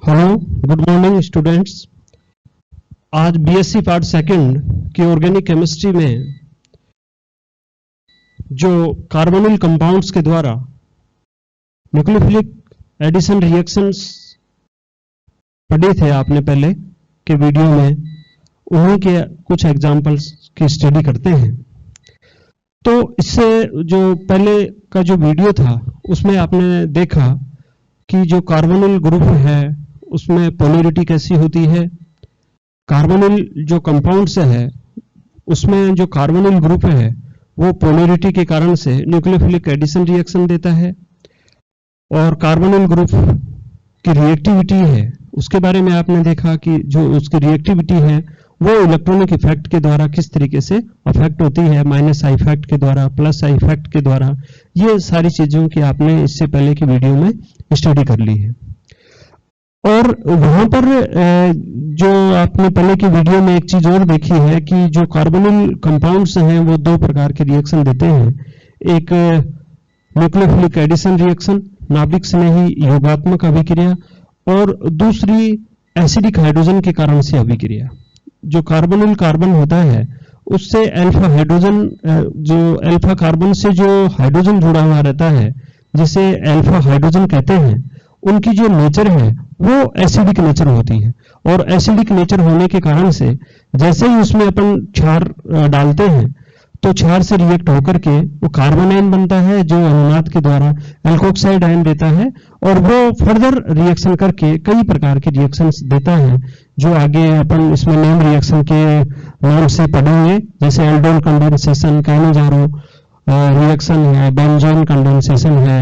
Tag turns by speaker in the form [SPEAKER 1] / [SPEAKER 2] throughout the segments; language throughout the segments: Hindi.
[SPEAKER 1] Hello, good morning students. आज बीएससी पार्ट सेकंड की ऑर्गेनिक केमिस्ट्री में जो कार्बोनिल कंपाउंड्स के द्वारा न्यूक्लियोफिलिक एडिशन रिएक्शंस पढ़े थे आपने पहले के वीडियो में, उन्हीं के कुछ एग्जांपल्स की स्टडी करते हैं। तो इससे जो पहले का जो वीडियो था उसमें आपने देखा कि जो कार्बोनिल ग्रुप है उसमें पोलैरिटी कैसी होती है। कार्बोनिल जो कंपाउंड से है उसमें जो कार्बोनिल ग्रुप है वो पोलैरिटी के कारण से न्यूक्लियोफिलिक एडिशन रिएक्शन देता है, और कार्बोनिल ग्रुप की रिएक्टिविटी है उसके बारे में आपने देखा कि जो उसकी रिएक्टिविटी है वो इलेक्ट्रॉनिक इफेक्ट के द्वारा किस तरीके से अफेक्ट होती है, माइनस आई इफेक्ट के द्वारा, प्लस आई इफेक्ट के द्वारा। ये सारी चीजों की आपने इससे पहले की वीडियो में स्टडी कर ली है। और वहां पर जो आपने पहले की वीडियो में एक चीज और देखी है कि जो कार्बोनिल कंपाउंड्स हैं वो दो प्रकार के रिएक्शन देते हैं। एक न्यूक्लियोफिलिक एडिशन रिएक्शन, नाभिक स्नेही योगात्मक अभिक्रिया, और दूसरी एसिडिक हाइड्रोजन के कारण से अभिक्रिया। जो कार्बोनिल कार्बन होता है उससे अल्फा हाइड्रोजन, जो अल्फा कार्बन से जो हाइड्रोजन जुड़ा हुआ रहता है जिसे अल्फा हाइड्रोजन कहते हैं, उनकी जो नेचर है वो एसिडिक नेचर होती है। और एसिडिक नेचर होने के कारण से जैसे ही उसमें अपन क्षार डालते हैं तो क्षार से रिएक्ट होकर के वो कार्बन आयन बनता है जो अनुनाद के द्वारा एल्कोक्साइड आयन देता है, और वो फर्दर रिएक्शन करके कई प्रकार के रिएक्शंस देता है जो आगे अपन इसमें नेम रिएक्शन के नाम से पढ़ेंगे, जैसे एल्डोल कंडेंसेशन, कैनिजारो रिएक्शन है, बेंजोन कंडेंसेशन है,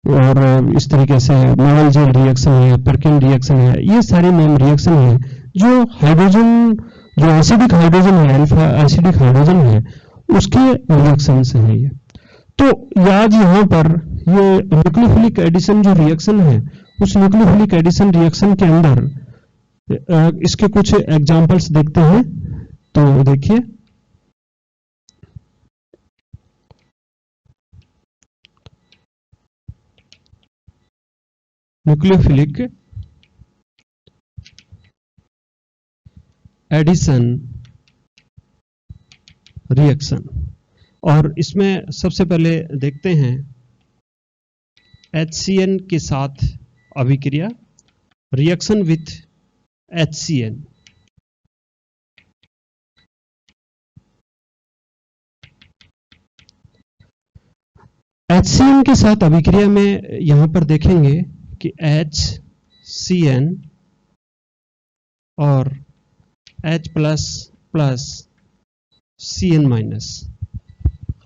[SPEAKER 1] और इस तरीके से मोनल जेल रिएक्शन है, परकिन रिएक्शन है। ये सारे नेम रिएक्शन है जो हाइड्रोजन, जो एसिडिक हाइड्रोजन है, अल्फा एसिडिक हाइड्रोजन है, उसके रिएक्शन से है ये। तो आज यहाँ पर ये न्यूक्लियोफिलिक एडिशन जो रिएक्शन है, उस न्यूक्लियोफिलिक एडिशन रिएक्शन के अंदर इसके कुछ एग्जांपल्स देखते हैं। तो देखिए, न्यूक्लियोफिलिक एडिशन रिएक्शन, और इसमें सबसे पहले देखते हैं HCN के साथ अभिक्रिया, रिएक्शन विथ HCN। HCN के साथ अभिक्रिया में यहां पर देखेंगे कि HCN और H plus plus CN minus.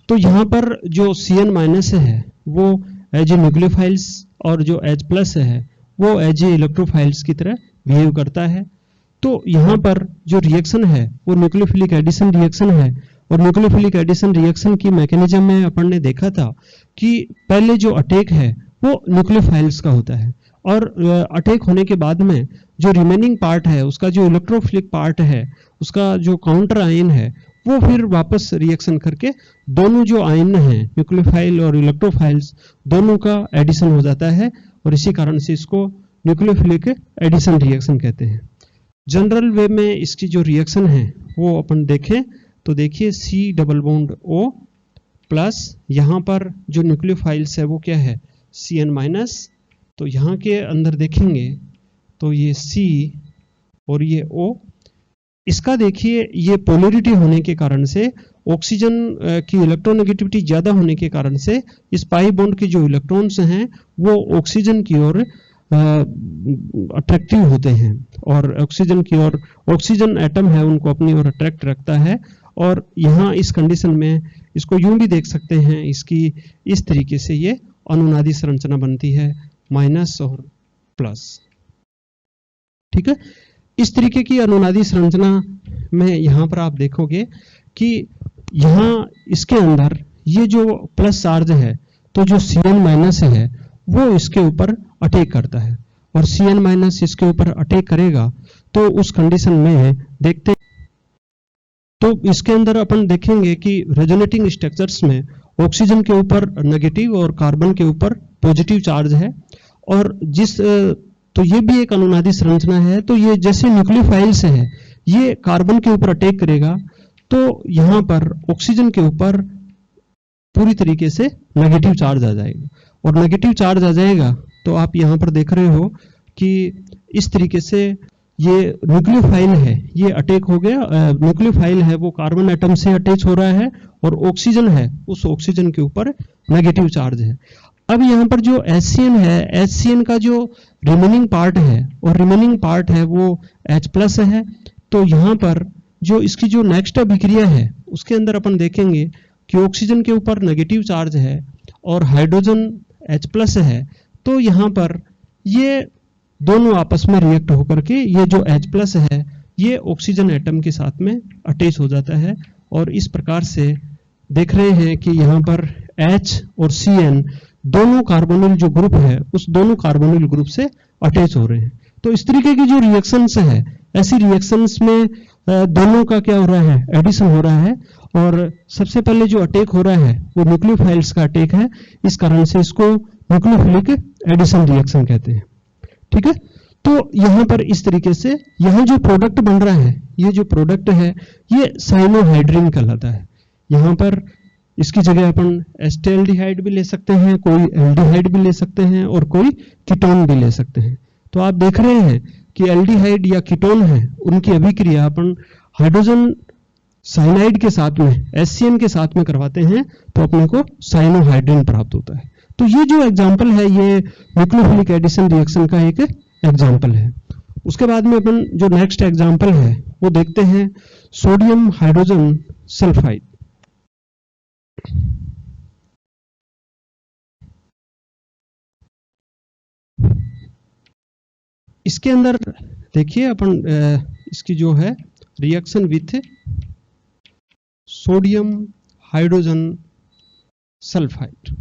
[SPEAKER 1] तो यहां पर जो CN माइनस है वो एज ए न्यूक्लियोफाइल्स, और जो H प्लस है वो एज ए इलेक्ट्रोफाइल्स की तरह बिहेव करता है। तो यहां पर जो रिएक्शन है वो न्यूक्लियोफिलिक एडिशन रिएक्शन है, और न्यूक्लियोफिलिक एडिशन रिएक्शन की मैकेनिज्म में अपन ने देखा था कि पहले जो अटैक है वो न्यूक्लियोफाइल्स का होता है, और अटैक होने के बाद में जो रिमेनिंग पार्ट है उसका जो इलेक्ट्रोफिलिक पार्ट है, उसका जो काउंटर आयन है, वो फिर वापस रिएक्शन करके दोनों जो आयन हैं न्यूक्लियोफाइल और इलेक्ट्रोफाइल्स दोनों का एडिशन हो जाता है, और इसी कारण से इसको न्यूक्लियोफिलिक एडिशन रिएक्शन कहते हैं। जनरल वे में इसकी जो रिएक्शन है वो अपन देखें तो देखिए C double bond O plus, यहाँ पर जो न्यूक्लियोफाइल्स है वो क्या है CN माइनस। तो यहाँ के अंदर देखेंगे तो ये C और ये O, इसका देखिए ये पोलैरिटी होने के कारण से, ऑक्सीजन की इलेक्ट्रोनेगेटिविटी ज्यादा होने के कारण से इस पाई बॉन्ड के जो इलेक्ट्रॉन्स हैं वो ऑक्सीजन की ओर अट्रैक्टिव होते हैं, और ऑक्सीजन की ओर, ऑक्सीजन एटम है उनको अपनी ओर अट्रैक्ट रखता है। और यहाँ इस कंडीशन में इसको यूं भी देख सकते हैं, इसकी इस तरीके से ये अनुनादी संरचना बनती है, माइनस और प्लस। ठीक है, इस तरीके की अनुनादी संरचना में यहाँ पर आप देखोगे कि यहाँ इसके अंदर ये जो प्लस चार्ज है तो जो CN माइनस है वो इसके ऊपर अटैक करता है, और CN माइनस इसके ऊपर अटैक करेगा। तो उस कंडीशन में देखते, तो इसके अंदर अपन देखेंगे कि रेजोनेटिंग स्ट्रक्चर्स में ऑक्सीजन के ऊपर नेगेटिव और कार्बन के ऊपर पॉजिटिव चार्ज है, और जिस तो ये भी एक अनुनादी संरचना है। तो ये जैसे न्यूक्लियोफाइल्स है, ये कार्बन के ऊपर अटैक करेगा तो यहां पर ऑक्सीजन के ऊपर पूरी तरीके से नेगेटिव चार्ज आ जाएगा, और नेगेटिव चार्ज आ जाएगा तो आप यहां पर देख रहे हो कि इस तरीके से ये न्यूक्लियोफाइल है, ये अटैक हो गया। न्यूक्लियोफाइल है वो कार्बन एटम से अटैच हो रहा है, और ऑक्सीजन है उस ऑक्सीजन के ऊपर नेगेटिव चार्ज है। अब यहाँ पर जो HCN है, HCN का जो रिमेनिंग पार्ट है, और रिमेनिंग पार्ट है वो H+ है। तो यहाँ पर जो इसकी जो नेक्स्ट अभिक्रिया है उसके अंदर अपन देखेंगे कि ऑक्सीजन के ऊपर नेगेटिव चार्ज है और हाइड्रोजन H+ है। तो यहाँ पर ये दोनों आपस में रिएक्ट होकर के ये जो H+ है ये ऑक्सीजन एटम के साथ में अटैच हो जाता है, और इस प्रकार से देख रहे हैं कि यहाँ पर H और Cn दोनों कार्बोनिल जो ग्रुप है उस दोनों कार्बोनिल ग्रुप से अटैच हो रहे हैं। तो इस तरीके की जो रिएक्शंस है, ऐसी रिएक्शंस में दोनों का क्या हो रहा है, एडिशन हो रहा है। और सबसे पहले जो अटैक हो रहा है वो न्यूक्लियोफाइल्स का अटैक है, इस कारण से इसको न्यूक्लियोफिलिक एडिशन रिएक्शन कहते हैं। ठीक है, तो यहाँ पर इस तरीके से यहाँ जो प्रोडक्ट बन रहा है, ये जो प्रोडक्ट है ये साइनोहाइड्रिन कहलाता है। यहाँ पर इसकी जगह अपन एस्टेल्डिहाइड भी ले सकते हैं, कोई एल्डिहाइड भी ले सकते हैं, और कोई कीटोन भी ले सकते हैं। तो आप देख रहे हैं कि एल्डिहाइड या कीटोन है उनकी अभिक्रिया अपन हाइड्रोजन साइनाइड के साथ में, HCN के साथ में करवाते हैं तो अपने को साइनोहाइड्रिन प्राप्त होता है। तो ये जो एग्जाम्पल है ये न्यूक्लियोफिलिक एडिशन रिएक्शन का एक एग्जाम्पल है। उसके बाद में अपन जो नेक्स्ट एग्जाम्पल है वो देखते हैं सोडियम हाइड्रोजन सल्फाइड। इसके अंदर देखिए अपन इसकी जो है reaction with sodium hydrogen sulphide.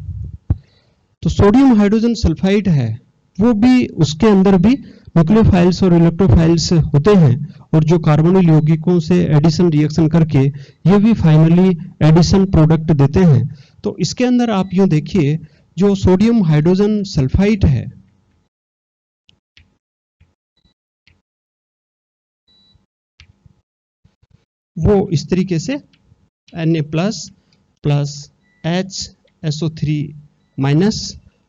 [SPEAKER 1] तो सोडियम हाइड्रोजन सल्फाइड है वो भी, उसके अंदर भी न्यूक्लियोफाइल्स और इलेक्ट्रोफाइल्स होते हैं, और जो कार्बोनिल यौगिकों से एडिशन रिएक्शन करके ये भी फाइनली एडिशन प्रोडक्ट देते हैं। तो इसके अंदर आप यूं देखिए जो सोडियम हाइड्रोजन सल्फाइड है वो इस तरीके से Na प्लस HSO3 माइनस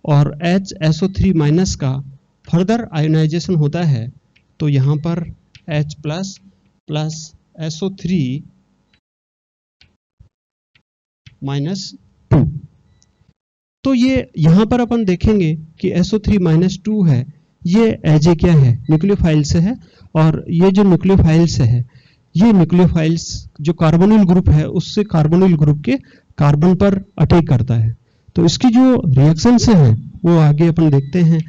[SPEAKER 1] और HSO3 का फर्दर आयोनाइजेशन होता है। तो यहाँ पर H प्लस SO3 -2। तो ये यहाँ पर अपन देखेंगे कि SO3 -2 है, ये एज ए क्या है, न्यूक्लियोफाइल्स है। और ये जो न्यूक्लियोफाइल्स है ये न्यूक्लियोफाइल्स जो कार्बोनिल ग्रुप है उससे कार्बोनिल ग्रुप के कार्बन पर अटैक करता है। तो इसकी जो रिएक्शंस हैं वो आगे अपन देखते हैं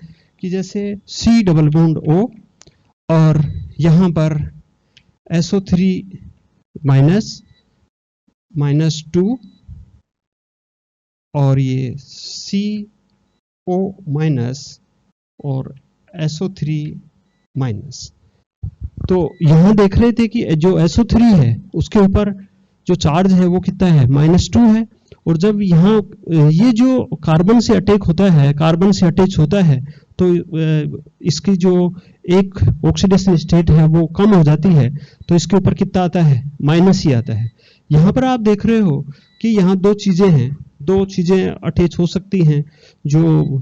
[SPEAKER 1] कि जैसे C डबल बॉन्ड O और यहाँ पर SO3 -2 और ये CO और SO3। तो यहां देख रहे थे कि जो SO3 है उसके ऊपर जो चार्ज है वो कितना है, -2 है। और जब यहाँ ये जो कार्बन से अटैक होता है, कार्बन से अटैच होता है, तो इसकी जो एक ऑक्सीडेशन स्टेट है वो कम हो जाती है, तो इसके ऊपर कितना आता है, माइनस ही आता है। यहाँ पर आप देख रहे हो कि यहाँ दो चीजें हैं, दो चीजें अटैच हो सकती हैं। जो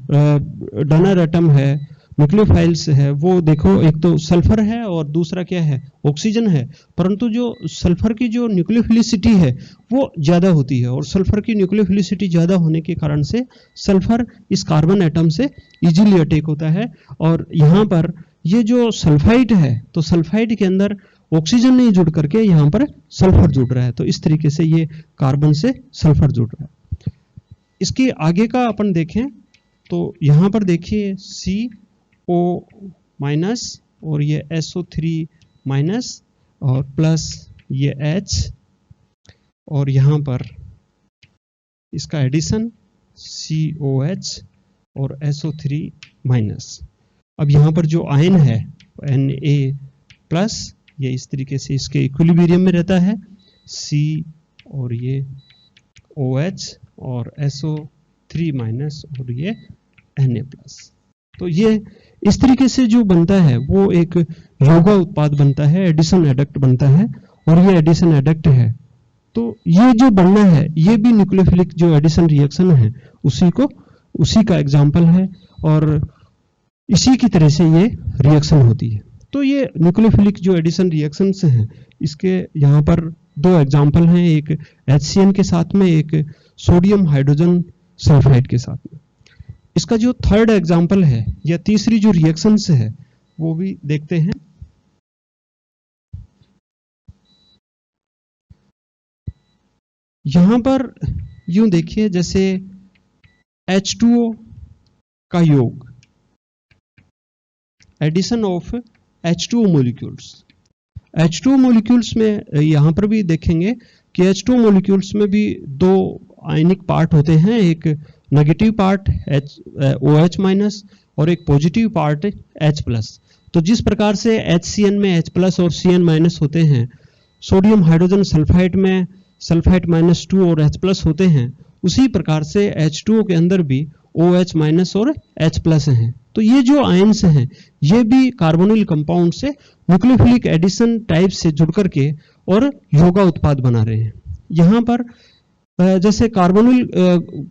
[SPEAKER 1] डोनर एटम है, न्यूक्लियोफाइल्स है, वो देखो एक तो सल्फर है और दूसरा क्या है, ऑक्सीजन है। परंतु जो सल्फर की जो न्यूक्लियोफिलिसिटी है वो ज्यादा होती है, और सल्फर की न्यूक्लियोफिलिसिटी ज्यादा होने के कारण से सल्फर इस कार्बन एटम से इजीली अटैक होता है। और यहाँ पर ये जो सल्फाइड है, तो सल्फाइड के अंदर ऑक्सीजन नहीं जुड़ करके यहाँ पर सल्फर जुड़ रहा है, तो इस तरीके से ये कार्बन से सल्फर जुड़ रहा है। इसके आगे का अपन देखें तो यहाँ पर देखिए CO माइनस और ये SO3 माइनस और प्लस ये H, और यहाँ पर इसका एडिशन COH और SO3 माइनस। अब यहाँ पर जो आयन है Na प्लस, ये इस तरीके से इसके इक्विलिब्रियम में रहता है, C और ये OH और SO3 माइनस और ये Na प्लस। तो ये इस तरीके से जो बनता है वो एक योगा उत्पाद बनता है, एडिशन एडक्ट बनता है, और ये एडिशन एडक्ट है। तो ये जो बनना है ये भी न्यूक्लियोफिलिक जो एडिशन रिएक्शन है उसी का एग्जाम्पल है, और इसी की तरह से ये रिएक्शन होती है। तो ये न्यूक्लियोफिलिक जो एडिशन रिएक्शंस हैं, इसके यहाँ पर दो एग्जाम्पल हैं, एक HCN के साथ में, एक सोडियम हाइड्रोजन सल्फाइड के साथ में। इसका जो थर्ड एग्जाम्पल है या तीसरी जो रिएक्शंस है वो भी देखते हैं। यहां पर यूं देखिए, जैसे H2O का योग, addition of H2O molecules. H2O molecules में यहां पर भी देखेंगे कि H2O मॉलिक्यूल्स में भी दो आयनिक पार्ट होते हैं, एक नेगेटिव पार्ट OH माइनस और एक पॉजिटिव पार्ट H प्लस। तो जिस प्रकार से HCN में H प्लस और CN माइनस होते हैं, सोडियम हाइड्रोजन सल्फाइड में सल्फाइड -2 और H प्लस होते हैं, उसी प्रकार से H2O के अंदर भी OH माइनस और H प्लस हैं। तो ये जो आयन्स हैं ये भी कार्बोनिल कंपाउंड से न्यूक्लियोफिलिक एडिशन टाइप से जुड़ करके और योगा उत्पाद बना रहे हैं। यहाँ पर जैसे कार्बोनिल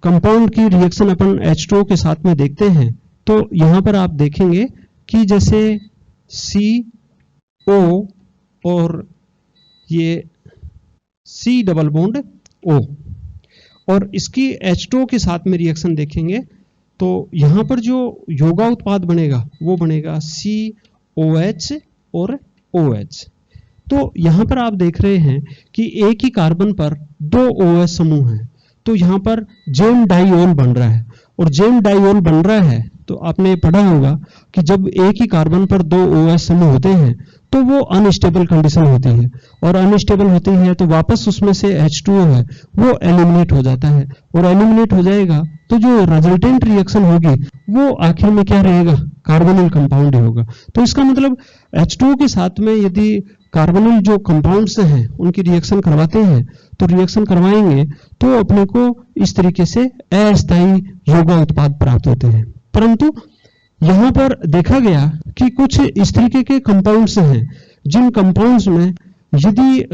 [SPEAKER 1] कंपाउंड की रिएक्शन अपन H2O के साथ में देखते हैं, तो यहाँ पर आप देखेंगे कि जैसे CO और ये C डबल बॉन्ड O, और इसकी H2O के साथ में रिएक्शन देखेंगे तो यहाँ पर जो योगा उत्पाद बनेगा वो बनेगा COH और OH। तो यहाँ पर आप देख रहे हैं कि एक ही कार्बन पर दो OH समूह हैं, तो यहाँ पर जेम डाइऑल बन रहा है, और जेम डाइऑल बन रहा है तो आपने पढ़ा होगा कि जब एक ही कार्बन पर दो OH समूह होते हैं तो वो अनस्टेबल कंडीशन होती है, और अनस्टेबल होती है तो वापस उसमें से H2O है वो एलिमिनेट हो जाता है, और एलिमिनेट हो जाएगा तो जो रिजल्टेंट रिएक्शन होगी वो आखिर में क्या रहेगा, कार्बोनिल कंपाउंड ही होगा। तो इसका मतलब H2O के साथ में यदि कार्बोनिल जो कंपाउंड्स हैं उनकी रिएक्शन करवाते हैं तो रिएक्शन करवाएंगे तो अपने को इस तरीके से अस्थायी योगा उत्पाद प्राप्त होते हैं। परंतु यहाँ पर देखा गया कि कुछ इस तरीके के कंपाउंड्स हैं जिन कंपाउंड्स में यदि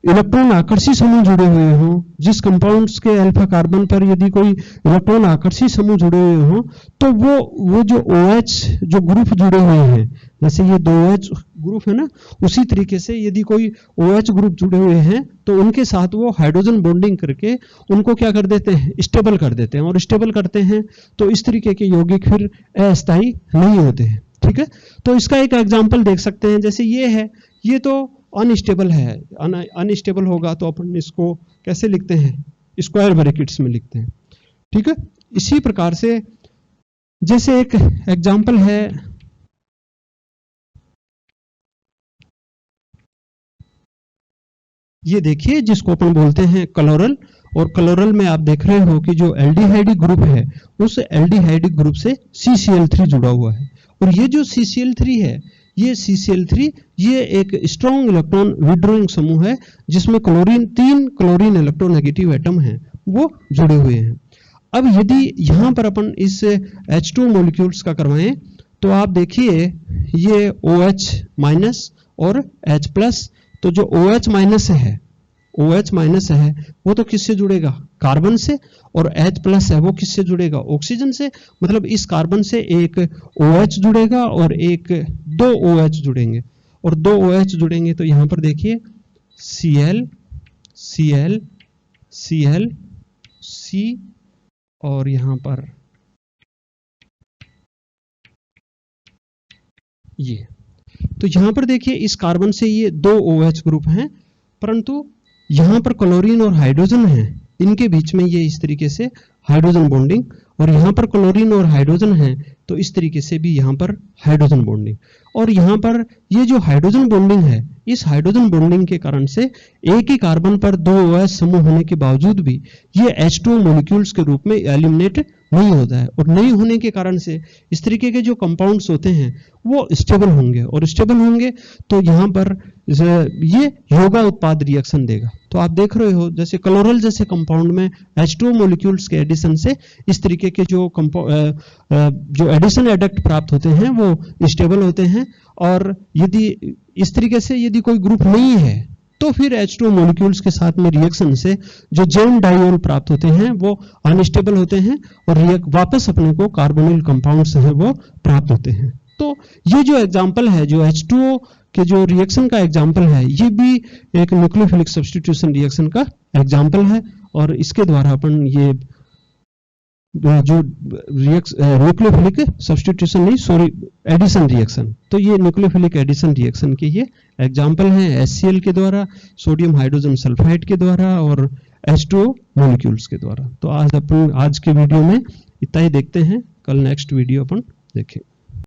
[SPEAKER 1] इलेक्ट्रॉन आकर्षी समूह जुड़े हुए हों, जिस कंपाउंड्स के अल्फा कार्बन पर यदि कोई इलेक्ट्रॉन आकर्षी समूह जुड़े हुए हों, तो वो जो OH जो ग्रुप जुड़े हुए हैं, जैसे ये 2OH ग्रुप है ना, उसी तरीके से यदि कोई OH ग्रुप जुड़े हुए हैं तो उनके साथ वो हाइड्रोजन बॉन्डिंग करके उनको क्या कर देते हैं, स्टेबल कर देते हैं, और स्टेबल करते हैं तो इस तरीके के यौगिक फिर अस्थायी नहीं होते हैं। ठीक है, तो इसका एक एग्जाम्पल देख सकते हैं, जैसे ये है, ये तो अनस्टेबल है, अनस्टेबल होगा तो अपन इसको कैसे लिखते हैं, स्क्वायर ब्रैकेट्स में लिखते हैं। ठीक है, इसी प्रकार से जैसे एक एग्जाम्पल है, ये देखिए जिसको अपन बोलते हैं क्लोरल, और क्लोरल में आप देख रहे हो कि जो एल्डिहाइड ग्रुप है उस एल्डिहाइड ग्रुप से CCl3 जुड़ा हुआ है, और ये जो CCl3 है, ये CCl3 ये एक स्ट्रॉन्ग इलेक्ट्रॉन विड्रॉइंग समूह है जिसमें तीन क्लोरीन इलेक्ट्रोनेगेटिव एटम हैं वो जुड़े हुए हैं। अब यदि यहाँ पर अपन इस H2 मॉलिक्यूल्स का करवाएं तो आप देखिए ये OH माइनस और H प्लस, तो जो OH माइनस है वो तो किससे जुड़ेगा, कार्बन से, और H प्लस है वो किससे जुड़ेगा, ऑक्सीजन से। मतलब इस कार्बन से एक OH जुड़ेगा और दो OH जुड़ेंगे, और दो OH जुड़ेंगे तो यहां पर देखिए Cl Cl Cl C, और यहां पर ये, तो यहां पर देखिए इस कार्बन से ये दो OH ग्रुप हैं, परंतु यहां पर क्लोरीन और हाइड्रोजन है, इनके बीच में ये इस तरीके से हाइड्रोजन बॉन्डिंग, और यहां पर क्लोरीन और हाइड्रोजन है तो इस तरीके से भी यहां पर हाइड्रोजन बॉन्डिंग, और यहां पर ये जो हाइड्रोजन बॉन्डिंग है, इस हाइड्रोजन बॉन्डिंग के कारण से एक ही कार्बन पर दो OH समूह होने के बावजूद भी ये H2O मॉलिक्यूल्स के रूप में एलिमिनेट नहीं होता है, और नहीं होने के कारण से इस तरीके के जो कंपाउंड्स होते हैं वो स्टेबल होंगे, और स्टेबल होंगे तो यहाँ पर ये योगा उत्पाद रिएक्शन देगा। तो आप देख रहे हो जैसे क्लोरल जैसे कंपाउंड में H2O मॉलिक्यूल्स के एडिशन से इस तरीके के जो एडिशन एडक्ट प्राप्त होते हैं वो स्टेबल होते हैं, और यदि इस तरीके से यदि कोई ग्रुप नहीं है तो फिर H2O मॉलिक्यूल्स के साथ में रिएक्शन से जो जेन डाइऑल प्राप्त होते हैं वो अनस्टेबल होते हैं, और वापस अपने को कार्बोनिल कंपाउंड्स हैं वो प्राप्त होते हैं। तो ये जो एग्जांपल है, जो H2O के जो रिएक्शन का एग्जांपल है, ये भी एक न्यूक्लियोफिलिक सब्स्टिट्यूशन रिएक्शन का एग्जांपल है, और इसके द्वारा अपन ये जो न्यूक्लियोफिलिक सब्स्टिट्यूशन नहीं सॉरी एडिशन रिएक्शन, तो ये न्यूक्लियोफिलिक एडिशन रिएक्शन के ये एग्जांपल हैं HCl के द्वारा, सोडियम हाइड्रोजन सल्फाइड के द्वारा, और H2O मॉलिक्यूल्स के द्वारा। तो आज के वीडियो में इतना ही देखते हैं, कल नेक्स्ट वीडियो अपन देखें।